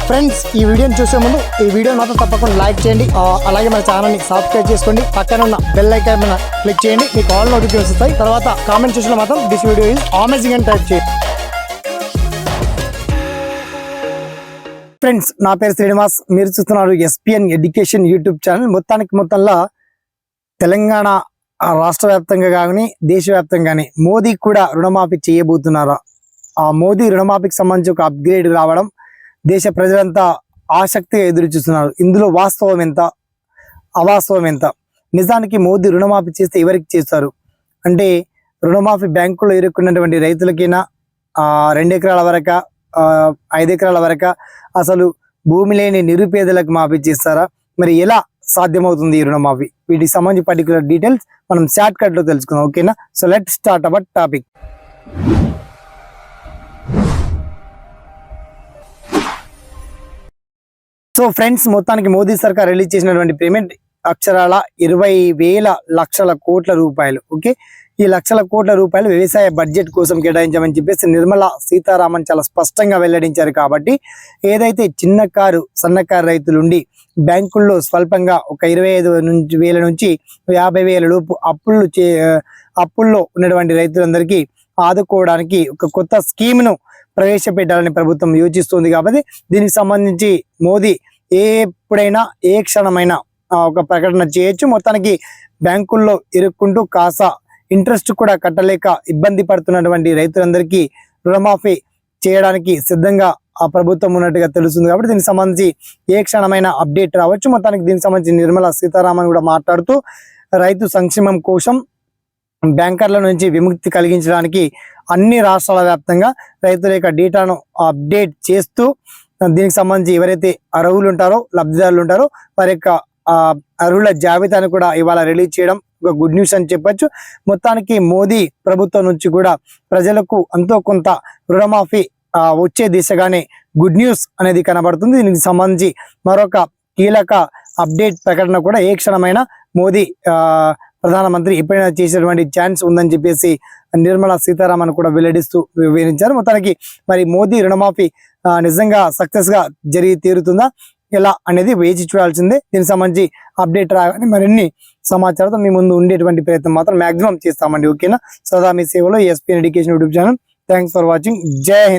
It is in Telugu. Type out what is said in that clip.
ఫ్రెండ్స్ ఈ వీడియోని చూసే ముందు ఈ వీడియో మాత్రం తప్పకుండా లైక్ చేయండి, అలాగే మన ఛానల్ని సబ్స్క్రైబ్ చేసుకోండి, పక్కన ఉన్న బెల్ ఐకాన్ మీద క్లిక్ చేయండి, మీకు ఆల్ నోటిఫికేషన్స్ వస్తాయి. తర్వాత కామెంట్ సెక్షన్లో మాత్రం దిస్ వీడియో ఈజ్ అమేజింగ్ అని టైప్ చేయండి. ఫ్రెండ్స్ నా పేరు శ్రీనివాస్, మీరు చూస్తున్నారు ఎస్పీఎన్ ఎడ్యుకేషన్ యూట్యూబ్ ఛానల్. మొత్తంలో తెలంగాణ రాష్ట్ర వ్యాప్తంగా కానీ దేశవ్యాప్తంగా కానీ మోదీ కూడా రుణమాఫీ చేయబోతున్నారా? ఆ మోదీ రుణమాఫీకి సంబంధించి ఒక అప్గ్రేడ్ రావడం దేశ ప్రజలంతా ఆసక్తిగా ఎదురు చూస్తున్నారు. ఇందులో వాస్తవం ఎంత, అవాస్తవం ఎంత? నిజానికి మోదీ రుణమాఫీ చేస్తే ఎవరికి చేస్తారు అంటే, రుణమాఫీ బ్యాంకులో ఇరుక్కున్నటువంటి రైతులకైనా 2 ఎకరాల వరకు 5 ఎకరాల వరకు అసలు భూమి లేని నిరుపేదలకు మాఫీ చేస్తారా? మరి ఎలా సాధ్యమవుతుంది ఈ రుణమాఫీ? వీటికి సంబంధించి పర్టికులర్ డీటెయిల్స్ మనం షార్ట్ కట్ లో తెలుసుకుందాం. ఓకేనా? So let start our topic. So friends, మొత్తానికి మోదీ సర్కార్ రిలీజ్ చేసినటువంటి పేమెంట్ అక్షరాల 20,000 లక్షల కోట్ల రూపాయలు. ఓకే, ఈ లక్షల కోట్ల రూపాయలు వ్యవసాయ బడ్జెట్ కోసం కేటాయించామని చెప్పేసి నిర్మలా సీతారామన్ చాలా స్పష్టంగా వెల్లడించారు. కాబట్టి ఏదైతే చిన్నకారు సన్నకారు రైతులుండి బ్యాంకుల్లో స్వల్పంగా ఒక 25,000 నుంచి 50,000 లోపు అప్పుల్లో ఉన్నటువంటి రైతులందరికీ ఆదుకోవడానికి ఒక కొత్త స్కీమ్ను ప్రవేశపెట్టాలని ప్రభుత్వం యోచిస్తుంది. కాబట్టి దీనికి సంబంధించి మోదీ ఎప్పుడైనా ఏ క్షణమైనా ఒక ప్రకటన చేయొచ్చు. మొత్తానికి బ్యాంకుల్లో ఇరుక్కుంటూ కాసా ఇంట్రెస్ట్ కూడా కట్టలేక ఇబ్బంది పడుతున్నటువంటి రైతులందరికీ రుణమాఫీ చేయడానికి సిద్ధంగా ఆ ప్రభుత్వం ఉన్నట్టుగా తెలుస్తుంది. కాబట్టి దీనికి సంబంధించి ఏ క్షణమైన అప్డేట్ రావచ్చు. మొత్తానికి దీనికి సంబంధించి నిర్మలా సీతారామన్ కూడా మాట్లాడుతూ రైతు సంక్షేమం కోసం బ్యాంకర్ల నుంచి విముక్తి కలిగించడానికి అన్ని రాష్ట్రాల వ్యాప్తంగా రైతుల యొక్క డేటాను అప్డేట్ చేస్తూ దీనికి సంబంధించి ఎవరైతే అర్హులు ఉంటారో, లబ్ధిదారులు ఉంటారో వారి యొక్క అర్హుల జాబితాను కూడా ఇవాళ రిలీజ్ చేయడం ఒక గుడ్ న్యూస్ అని చెప్పొచ్చు. మొత్తానికి మోదీ ప్రభుత్వం నుంచి కూడా ప్రజలకు ఎంతో కొంత రుణమాఫీ వచ్చే దిశగానే గుడ్ న్యూస్ అనేది కనబడుతుంది. దీనికి సంబంధించి మరొక కీలక అప్డేట్ ప్రకటన కూడా ఏ క్షణమైనా మోదీ ప్రధానమంత్రి ఎప్పుడైనా చేసేటువంటి ఛాన్స్ ఉందని చెప్పేసి నిర్మలా సీతారామన్ కూడా వెల్లడిస్తూ వివరించారు. మొత్తానికి మరి మోదీ రుణమాఫీ నిజంగా సక్సెస్ గా జరిగి తీరుతుందా ఎలా అనేది వేచి చూడాల్సిందే. దీనికి సంబంధించి అప్డేట్ రాగానే మరిన్ని సమాచారంతో మీ ముందు ఉండేటువంటి ప్రయత్నం మాత్రం మాక్సిమం చేస్తామండి. ఓకేనా? సదా మీ సేవలో SPN education YouTube channel. Thanks for watching. జై హింద్.